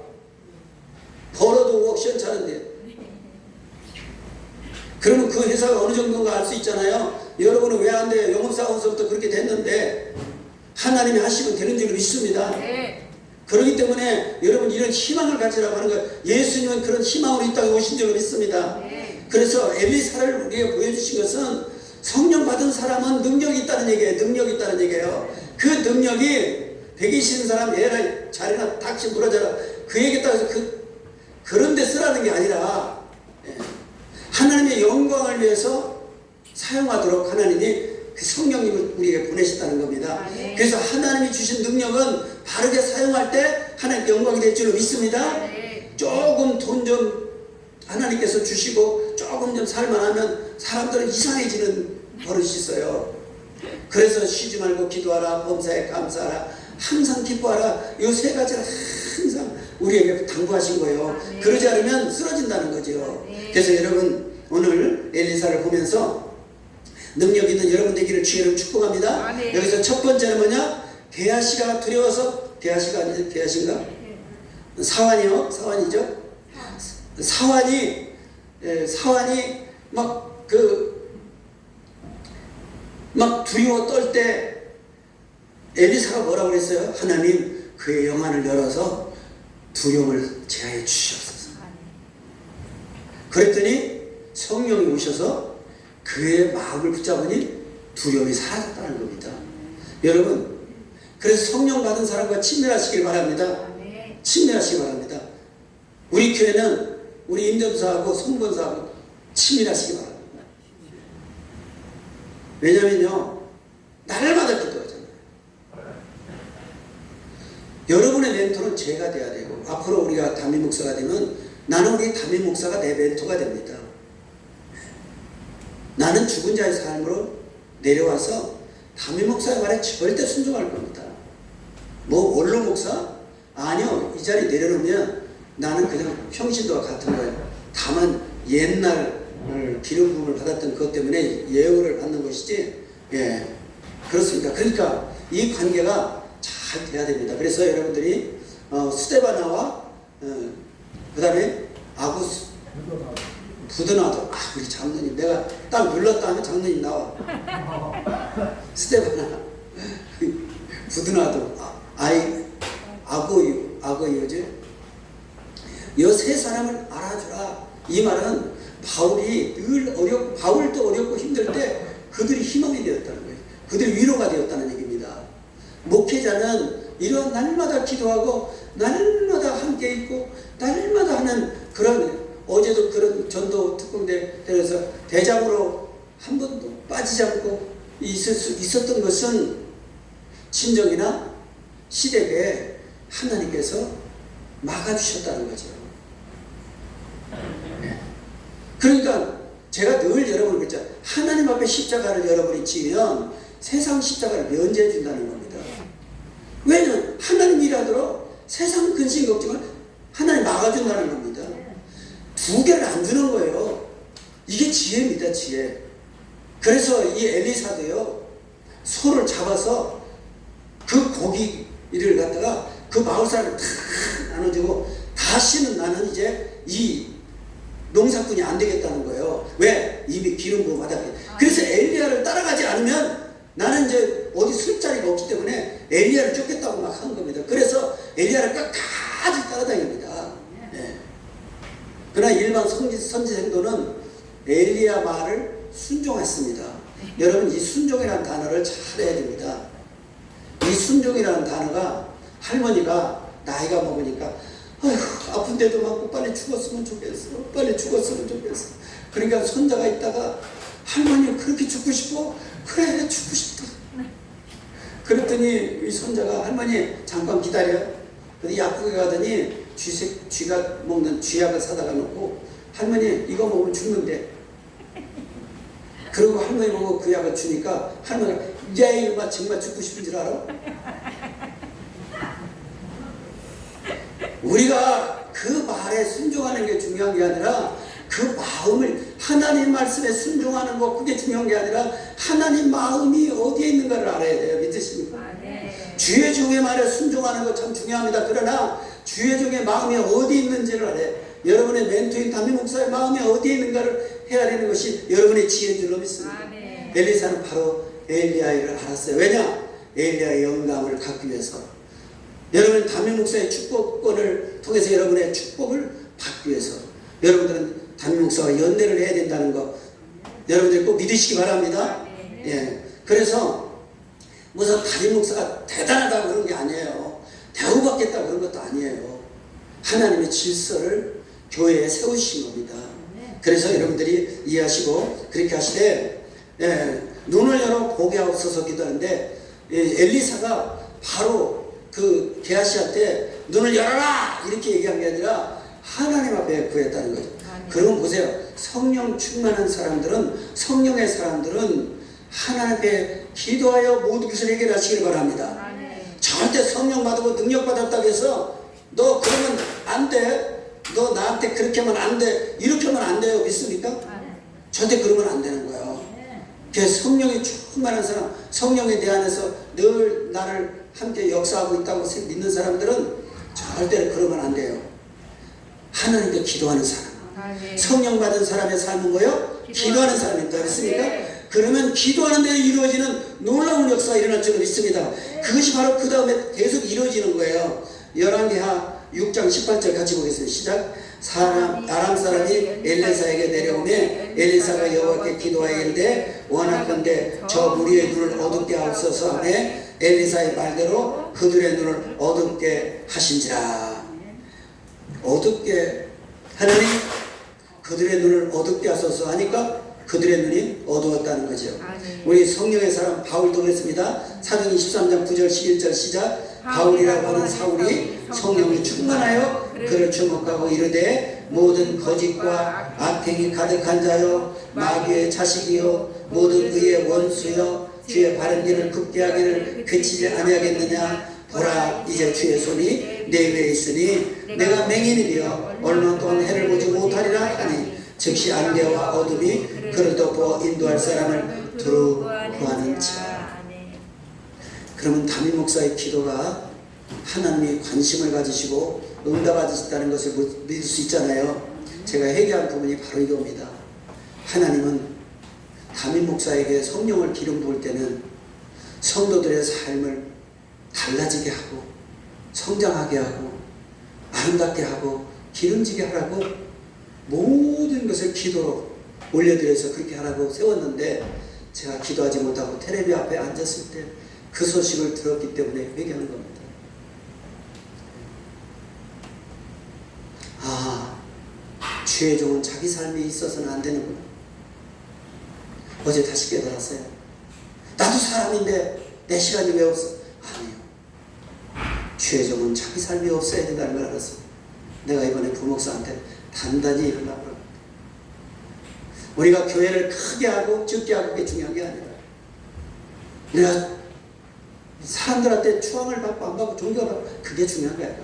벌어도 5억 시원찮은데. 그러면 그 회사가 어느 정도인가 알 수 있잖아요. 여러분은 왜 안 돼요? 영업사원서부터 그렇게 됐는데 하나님이 하시면 되는 줄 믿습니다. 그렇기 때문에 여러분 이런 희망을 가지라고 하는 거예요. 예수님은 그런 희망으로 이 땅에 오신 줄 믿습니다. 그래서 엘리사를 우리에게 보여주신 것은 성령 받은 사람은 능력이 있다는 얘기예요. 능력이 있다는 얘기예요. 그 능력이 백이 쉬는 사람 얘라 자리나 닥치 부러져라 그 얘기 따라서 그런 데 쓰라는 게 아니라 하나님의 영광을 위해서 사용하도록 하나님이 그 성령님을 우리에게 보내셨다는 겁니다. 그래서 하나님이 주신 능력은 바르게 사용할 때 하나님께 영광이 될 줄 믿습니다. 조금 돈 좀 하나님께서 주시고 조금 좀 살만하면 사람들은 이상해지는 버릇이 있어요. 그래서 쉬지 말고 기도하라, 범사에 감사하라, 항상 기뻐하라. 이 세 가지를 항상 우리에게 당부하신 거예요. 그러지 않으면 쓰러진다는 거죠. 그래서 여러분 오늘 엘리사를 보면서 능력 있는 여러분 되기를 주의로 축복합니다. 여기서 첫 번째는 뭐냐? 게하시가 두려워서 게하시가 아니죠? 게하신가? 사환이요? 사환이죠? 사환이 막 두려워 떨 때 엘리사가 뭐라고 그랬어요? 하나님 그의 영안을 열어서 두려움을 제하여 주시옵소서. 그랬더니 성령이 오셔서 그의 마음을 붙잡으니 두려움이 사라졌다는 겁니다. 여러분, 그래서 성령 받은 사람과 친밀하시길 바랍니다. 친밀하시기 바랍니다. 우리 교회는 우리 임전사하고 송건사하고 친밀하시기 바랍니다. 왜냐면요, 날마다 기도하잖아요. 여러분의 멘토는 제가 돼야 되고, 앞으로 우리가 담임 목사가 되면 나는 우리 담임 목사가 내 멘토가 됩니다. 나는 죽은 자의 삶으로 내려와서 담임 목사의 말에 절대 순종할 겁니다. 뭐 원로 목사? 아니요. 이 자리 내려놓으면 나는 그냥 평신도와 같은 거예요. 다만 옛날 기름 부음을 받았던 그것 때문에 예우를 받는 것이지. 예, 그렇습니다. 그러니까 이 관계가 잘 돼야 됩니다. 그래서 여러분들이 스데바나와 그 다음에 아구스 부드나도, 우리 장로님, 내가 딱 눌렀다 하면 장로님 나와. 스데바나, 부드나도, 아고이오지. 이 세 사람을 알아주라. 이 말은 바울이 늘 바울도 어렵고 힘들 때 그들이 희망이 되었다는 거예요. 그들이 위로가 되었다는 얘기입니다. 목회자는 이런 날마다 기도하고 날마다 함께 있고 날마다 하는 그런, 어제도 그런 전도 특공대에서 대장으로 한 번도 빠지지 않고 있었던 것은 친정이나 시댁에 하나님께서 막아주셨다는 거죠. 그러니까 제가 늘 여러분을 그랬죠. 하나님 앞에 십자가를 여러분이 지면 세상 십자가를 면제해 준다는 겁니다. 왜냐면 하나님 일하도록 세상 근심 걱정을 하나님 막아준다는 겁니다. 두 개를 안 주는 거예요. 이게 지혜입니다, 지혜. 그래서 이 엘리사도요, 소를 잡아서 그 고기를 갖다가 그 마을 사람을 다 나눠주고, 다시는 나는 이제 이 농사꾼이 안 되겠다는 거예요. 왜? 이미 기름 부음 받았기. 그래서 엘리야를 따라가지 않으면 나는 이제 어디 쓸 자리가 없기 때문에 엘리야를 쫓겠다고 막 한 겁니다. 그래서 엘리야를 끝까지 따라다닙니다. 네. 그러나 일반 선지 생도는 엘리야 말을 순종했습니다. 여러분, 이 순종이라는 단어를 잘 해야 됩니다. 이 순종이라는 단어가, 할머니가 나이가 먹으니까 아휴, 아픈데도 많고 빨리 죽었으면 좋겠어. 빨리 죽었으면 좋겠어. 그러니까 손자가 있다가 할머니 그렇게 죽고 싶어? 그래, 죽고 싶다. 그랬더니 이 손자가 할머니 잠깐 기다려. 근데 약국에 가더니 쥐가 먹는 쥐약을 사다가 놓고 할머니 이거 먹으면 죽는데. 그리고 할머니 보고 그 약을 주니까 할머니가 야 이거 정말 죽고 싶은 줄 알아? 우리가 그 말에 순종하는 게 중요한 게 아니라 그 마음을, 하나님 말씀에 순종하는 거, 그게 중요한 게 아니라 하나님 마음이 어디에 있는가를 알아야 돼요. 믿으십니까? 주의 종의 말에 순종하는 거 참 중요합니다. 그러나 주의 종의 마음이 어디 있는지를 알아야, 여러분의 멘토인 담임 목사의 마음이 어디에 있는가를 해야 되는 것이 여러분의 지혜인 줄로 믿습니다. 엘리사는 바로 엘리야를 알았어요. 왜냐? 엘리야의 영감을 갖기 위해서. 여러분 담임 목사의 축복권을 통해서 여러분의 축복을 받기 위해서 여러분들은 담임 목사와 연대를 해야 된다는 거 여러분들 꼭 믿으시기 바랍니다. 예. 그래서 무슨 담임 목사가 대단하다고 그런 게 아니에요. 대우받겠다고 그런 것도 아니에요. 하나님의 질서를 교회에 세우신 겁니다. 그래서 여러분들이 이해하시고 그렇게 하시되, 눈을 열어 보게 하옵소서 기도하는데, 엘리사가 바로 그 게하시한테 눈을 열어라 이렇게 얘기한 게 아니라 하나님 앞에 구했다는 거죠. 그러면 보세요. 성령 충만한 사람들은, 성령의 사람들은 하나님 앞에 기도하여 모든 것을 해결하시길 바랍니다. 절대 성령 받고 능력 받았다고 해서 너 그러면 안 돼, 너 나한테 그렇게 하면 안 돼, 이렇게 하면 안 돼요. 믿습니까? 절대 그러면 안 되는 거예요. 그래서 성령이 충만한 사람, 성령에 대한해서 늘 나를 함께 역사하고 있다고 믿는 사람들은 절대로 그러면 안 돼요. 하나님께 기도하는 사람, 성령 받은 사람의 삶은 뭐예요? 기도하는 사람입니다. 믿습니까? 그러면 기도하는 데 이루어지는 놀라운 역사가 일어날 줄 믿습니다. 그것이 바로 그 다음에 계속 이루어지는 거예요. 열왕기하 6장 18절 같이 보겠습니다. 시작. 아람 사람이 엘리사에게 내려오매 엘리사가 여호와께 기도하여 이르되 원하건대 저 무리의 눈을 어둡게 하옵소서 하매 엘리사의 말대로 그들의 눈을 어둡게 하신지라. 어둡게 하나님 그들의 눈을 어둡게 하소서 하니까 그들의 눈이 어두웠다는 거죠. 우리 성령의 사람 바울도 그랬습니다. 사도행 23장 9절 11절 시작. 바울이라고 하는 사울이 성령이 충만하여 그를 주목하고 이르되 모든 거짓과 악행이 가득한 자요 마귀의 자식이요 모든 의의 원수여 주의 바른 길을 굽게 하기를 그치지 아니하겠느냐. 보라 이제 주의 손이 내 위에 있으니 내가 맹인이며 얼마 동안 해를 보지 못하리라 하니 즉시 안개와 어둠이 그를 덮어 인도할 사람을 두루 구하는지라. 그러면 담임 목사의 기도가 하나님이 관심을 가지시고 응답하셨다는 것을 믿을 수 있잖아요. 제가 회개한 부분이 바로 이겁니다. 하나님은 담임 목사에게 성령을 기름 부을 때는 성도들의 삶을 달라지게 하고 성장하게 하고 아름답게 하고 기름지게 하라고 모든 것을 기도로 올려드려서 그렇게 하라고 세웠는데 제가 기도하지 못하고 텔레비 앞에 앉았을 때 그 소식을 들었기 때문에 회개하는 겁니다. 주의 종은 자기 삶이 있어서는 안 되는구나. 어제 다시 깨달았어요. 나도 사람인데 내 시간이 왜 없어? 아니요. 주의 종은 자기 삶이 없어야 된다는 걸 알았어. 내가 이번에 부목사한테 단단히 일어나고 합니다. 우리가 교회를 크게 하고 적게 하고 그게 중요한 게 아니라 내가 사람들한테 추앙을 받고 안 받고 존경을 받고 그게 중요한 게 아니라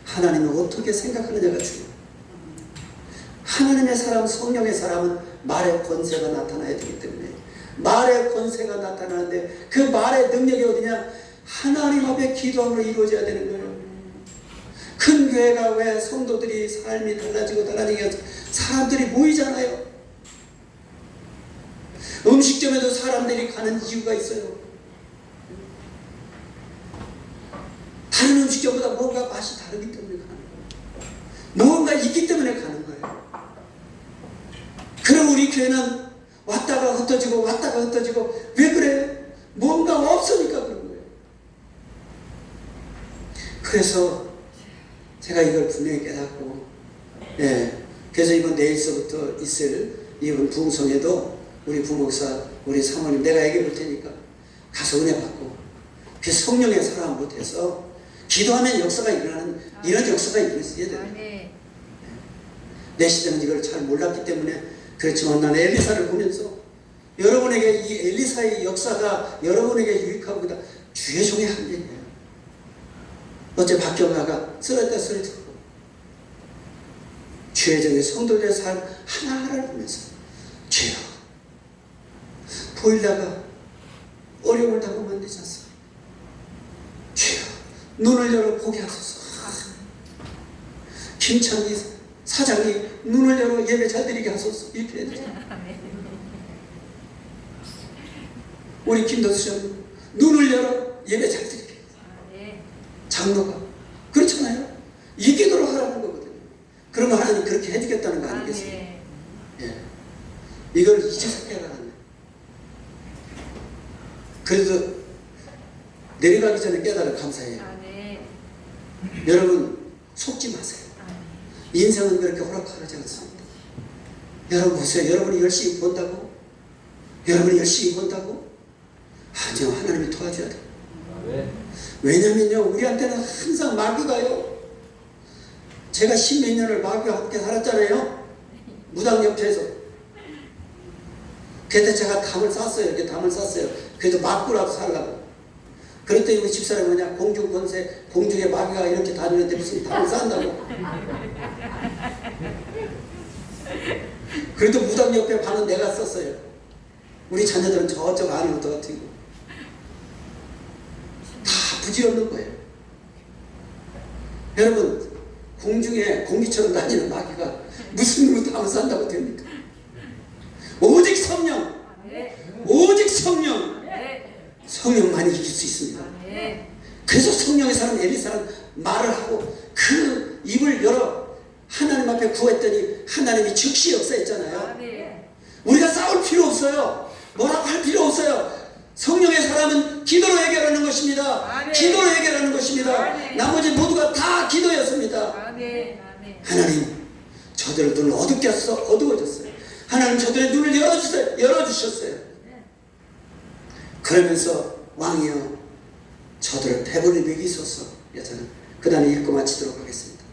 하나님은 어떻게 생각하느냐가 중요해요. 하나님의 사람, 성령의 사람은 말의 권세가 나타나야 되기 때문에 말의 권세가 나타나는데 그 말의 능력이 어디냐? 하나님 앞에 기도함으로 이루어져야 되는 거예요. 큰 교회가 왜 성도들이 삶이 달라지고 사람들이 모이잖아요. 음식점에도 사람들이 가는 이유가 있어요. 다른 음식점보다 뭔가 맛이 다르기 때문에 가는 거예요. 뭔가 있기 때문에 가는 거예요. 그럼 우리 교회는 왔다가 흩어지고 왔다가 흩어지고 왜 그래? 뭔가 없으니까 그런 거예요. 그래서 제가 이걸 분명히 깨닫고 그래서 이번 내일서부터 있을 이번 부흥성에도 우리 부목사 우리 사모님 내가 얘기해 볼 테니까 가서 은혜 받고 그 성령의 사람으로 돼서 기도하면 역사가 일어나는 이런 역사가 일어났어야 돼요. 내 시대는 이걸 잘 몰랐기 때문에 그렇지만 나는 엘리사를 보면서 여러분에게 이 엘리사의 역사가 여러분에게 유익하고 그다 주의 종의 한계예요. 어째 박경아가 쓰러졌고 주의 종의 성도들의 삶 하나하나를 보면서 주여 보일다가 어려움을 당하면 되지 않습니까? 주여 눈을 열어 보게 하소서. 김창기 사장이 눈을 열어 예배 잘 드리게 하소서. 이렇게 해야 되죠. 우리 김덕수 장 눈을 열어 예배 잘 드리게. 장로가 그렇잖아요. 이 기도로 하라는 거거든요. 그러면 하나님 그렇게 해주겠다는 거 아니겠어요? 이걸 이제서 깨달았네. 그래도 내려가기 전에 깨달아 감사해요. 여러분 속지 마세요. 인생은 그렇게 호락호락하지 않습니다. 여러분 보세요. 여러분이 열심히 본다고? 여러분이 열심히 본다고? 아니요. 하나님이 도와줘야 돼요. 왜냐면요. 우리한테는 항상 마귀가요. 제가 십몇 년을 마귀와 함께 살았잖아요. 무당 옆에서. 그때 제가 담을 쌌어요. 이렇게 담을 쌌어요. 그래도 맞고라도 살라고. 그랬더니 우리 집사람이 뭐냐, 공중 권세, 공중에 마귀가 이렇게 다니는데 무슨 담을 싼다고. 그래도 무당 옆에 반은 내가 썼어요. 우리 자녀들은 저쪽 아는 것도 같은 거. 다 부질없는 거예요. 여러분, 공중에 공기처럼 다니는 마귀가 무슨 놈을 담을 싼다고 됩니까? 오직 성령! 오직 성령! 성령만이 이길 수 있습니다. 그래서 성령의 사람 엘리사는 말을 하고 그 입을 열어 하나님 앞에 구했더니 하나님이 즉시 역사했잖아요. 우리가 싸울 필요 없어요. 뭐라고 할 필요 없어요. 성령의 사람은 기도로 해결하는 것입니다. 아멘. 기도로 해결하는 것입니다. 아멘. 나머지 모두가 다 기도였습니다. 아멘. 아멘. 하나님, 저들의 눈을 어두워졌어요. 하나님, 저들의 눈을 열어주셨어요. 그러면서 왕이여, 저들을 배불리 먹이소서. 저는 그 다음에 읽고 마치도록 하겠습니다.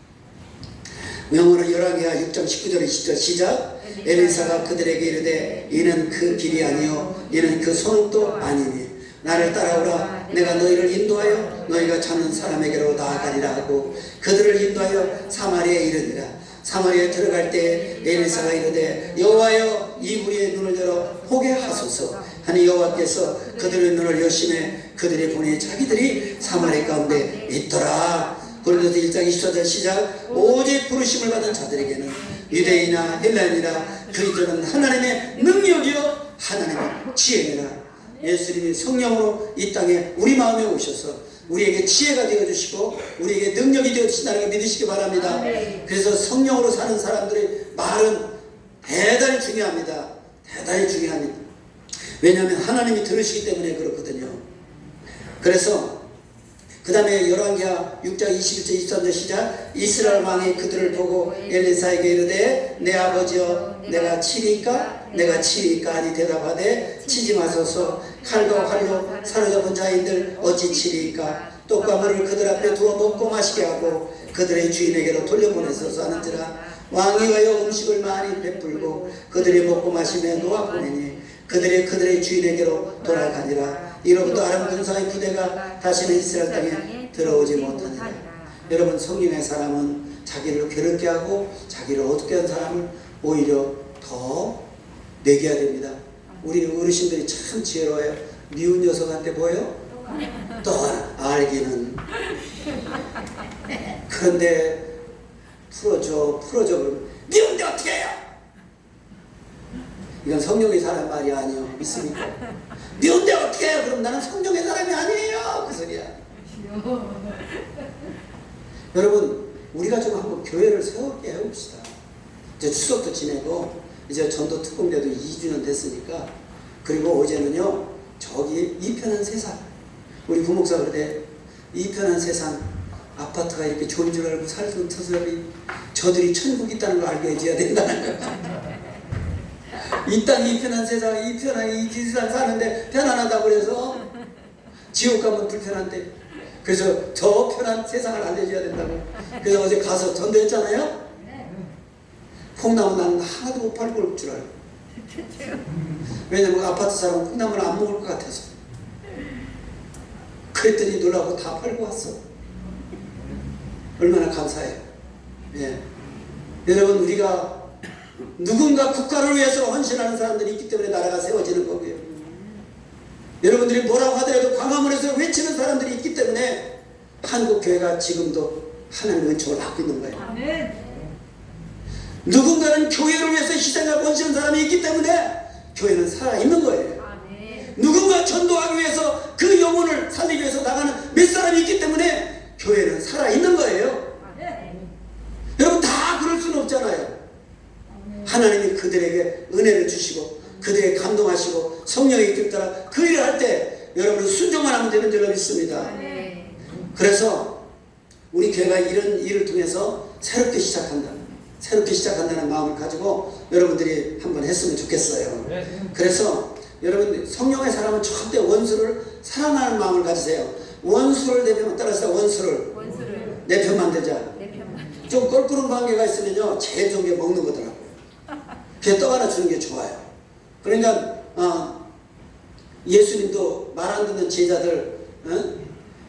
영어로 열왕기하 6장 19절 20절 시작. 엘리사가 그들에게 이르되 이는 그 길이 아니요 이는 그 손도 아니니 나를 따라오라. 내가 너희를 인도하여 너희가 찾는 사람에게로 나아가리라 하고 그들을 인도하여 사마리아에 이르니라. 사마리아에 들어갈 때 엘리사가 이르되 여호와여 이 무리의 눈을 열어 보게 하소서 하니 여호와께서 그들의 눈을 여심해 그들이 보니 자기들이 사마리아 가운데 있더라. 고린도서 1장 24절 시작. 오직 부르심을 받은 자들에게는 유대인이나 헬라인이나 그리스도는 하나님의 능력이요 하나님의 지혜니라. 예수님이 성령으로 이 땅에 우리 마음에 오셔서 우리에게 지혜가 되어주시고 우리에게 능력이 되어주신다는 걸 믿으시기 바랍니다. 그래서 성령으로 사는 사람들의 말은 대단히 중요합니다. 대단히 중요합니다. 왜냐하면 하나님이 들으시기 때문에 그렇거든요. 그래서 그 다음에 열왕기하 6장 21절 23절 시작. 이스라엘 왕이 그들을 보고 엘리사에게 이르되 내 아버지여 내가 치리까 내가 치리까 하니 대답하되 치지 마소서. 칼과 활로 사로잡은 자인들 어찌 치리까. 떡과 물을 그들 앞에 두어 먹고 마시게 하고 그들의 주인에게로 돌려보내소서 하는지라. 왕이 하여 음식을 많이 베풀고 그들이 먹고 마시며 놓아 보내니 그들의 주인에게로 돌아가니라. 이로부터 아람 군사의 부대가 다시는 이스라엘 땅에 들어오지 못하니라. 여러분, 성령의 사람은 자기를 괴롭게 하고 자기를 어둡게 한 사람을 오히려 더 매겨야 됩니다. 우리 어르신들이 참 지혜로워요. 미운 녀석한테 보여? 또 알기는. 그런데 풀어줘 그러면 미운데 어떻게 해요? 이건 성령의 사람 말이 아니요. 믿습니까? 미운데 어떻게 해요? 그럼 나는 성령의 사람이 아니에요. 그 소리야. 여러분, 우리가 좀 한번 교회를 세우게 해봅시다. 이제 추석도 지내고 이제 전도 특공대도 2주년 됐으니까. 그리고 어제는요, 저기 이편한 세상, 우리 부목사 그러대 이 편한 세상, 아파트가 이렇게 좋은 줄 알고 살던 터설이 저들이 천국 있다는 걸 알게 해줘야 된다는 거야. 이 땅 이 편한 세상, 이 편한 이 세상 사는데 편안하다고 그래서 지옥 가면 불편한데, 그래서 저 편한 세상을 알려줘야 된다고. 그래서 어제 가서 전도했잖아요. 콩나물 나는 하나도 못 팔고 올 줄 알고. 왜냐면 아파트 사람은 콩나물 안 먹을 것 같아서. 그랬더니 놀라고 다 팔고 왔어. 얼마나 감사해요. 예. 여러분, 우리가 누군가 국가를 위해서 헌신하는 사람들이 있기 때문에 나라가 세워지는 거고요. 여러분들이 뭐라고 하더라도 광화문에서 외치는 사람들이 있기 때문에 한국교회가 지금도 하나님의 은총을 받고 있는 거예요. 아멘. 누군가는 교회를 위해서 희생하고 헌신하는 사람이 있기 때문에 교회는 살아있는 거예요. 아멘. 누군가 전도하기 위해서 그 영혼을 살리기 위해서 나가는 몇 사람이 있기 때문에 교회는 살아있는 거예요. 아멘. 여러분, 다 그럴 수는 없잖아요. 하나님이 그들에게 은혜를 주시고 그들에게 감동하시고 성령의 이끌 따라 그 일을 할 때 여러분은 순종만 하면 되는 줄로 믿습니다. 아멘. 그래서 우리 교회가 이런 일을 통해서 새롭게 시작한다는 마음을 가지고 여러분들이 한번 했으면 좋겠어요. 그래서 여러분, 성령의 사람은 절대 원수를 사랑하는 마음을 가지세요. 원수를 내 편만 따라서 원수를 내 편만 되자. 내 편만. 좀 껄끄러운 관계가 있으면요, 제일 좋은 게 먹는 거더라고요. 그게 떡 하나 주는 게 좋아요. 그러니까 예수님도 말 안 듣는 제자들,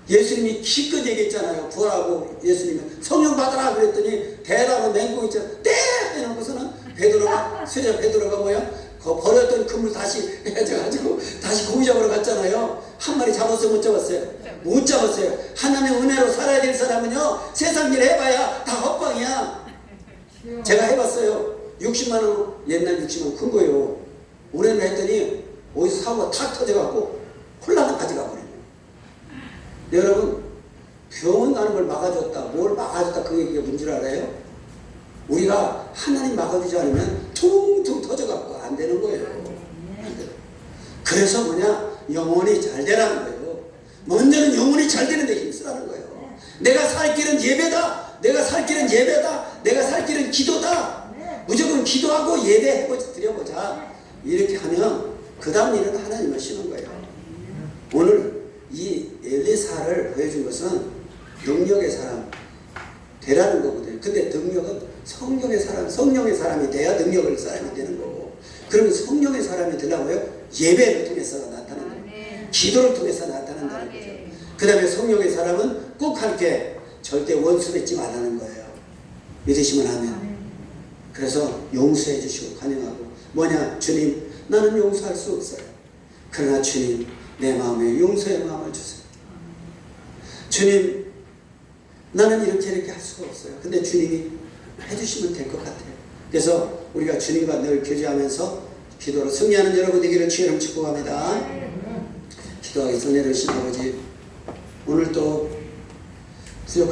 예수님이 기껏 얘기했잖아요. 구하라고. 예수님이 성령 받으라 그랬더니 대답은 맹꽁 있잖아. 떼! 해놓고서는 베드로가 뭐야? 버렸던 그물 다시 해가지고 다시 고기 잡으러 갔잖아요. 한 마리 잡았어요? 못 잡았어요? 못 잡았어요. 하나님의 은혜로 살아야 될 사람은요, 세상 일 해봐야 다 헛방이야. 제가 해봤어요. 60만원, 옛날 60만원 큰 거예요. 올해는 했더니 어디서 사고가 탁 터져갖고 콜라나 가져가 버려요. 여러분, 병원 가는 걸 막아줬다, 뭘 막아줬다, 그 얘기가 뭔 줄 알아요? 우리가 하나님 막아주지 않으면 퉁퉁 터져갖고 안 되는 거예요. 안 돼요. 그래서 뭐냐? 영혼이 잘 되라는 거예요. 먼저는 영혼이 잘 되는데 힘쓰라는 거예요. 내가 살 길은 예배다. 내가 살 길은 예배다. 내가 살 길은 기도다. 무조건 기도하고 예배해보자, 드려보자. 이렇게 하면 그 다음 일은 하나님을 쉬는 거예요. 오늘 이 엘리사를 보여준 것은 능력의 사람 되라는 거거든요. 근데 능력은 성령의 사람이 돼야 능력의 사람이 되는 거고, 그러면 성령의 사람이 되려고요? 예배를 통해서 나타나는 거예요. 기도를 통해서 나타난다는 거죠. 그 다음에 성령의 사람은 꼭 할 게 절대 원수 맺지 말라는 거예요. 믿으시면 하면. 그래서 용서해 주시고 간영하고, 뭐냐? 주님, 나는 용서할 수 없어요. 그러나 주님, 내 마음에 용서의 마음을 주세요. 주님, 나는 이렇게 할 수가 없어요. 근데 주님이 해주시면 될 것 같아요. 그래서 우리가 주님과 늘 교제하면서 기도로 승리하는 여러분 되기를 주의 이름 축복합니다. 기도하겠습니다. 내려오신 아버지, 오늘 또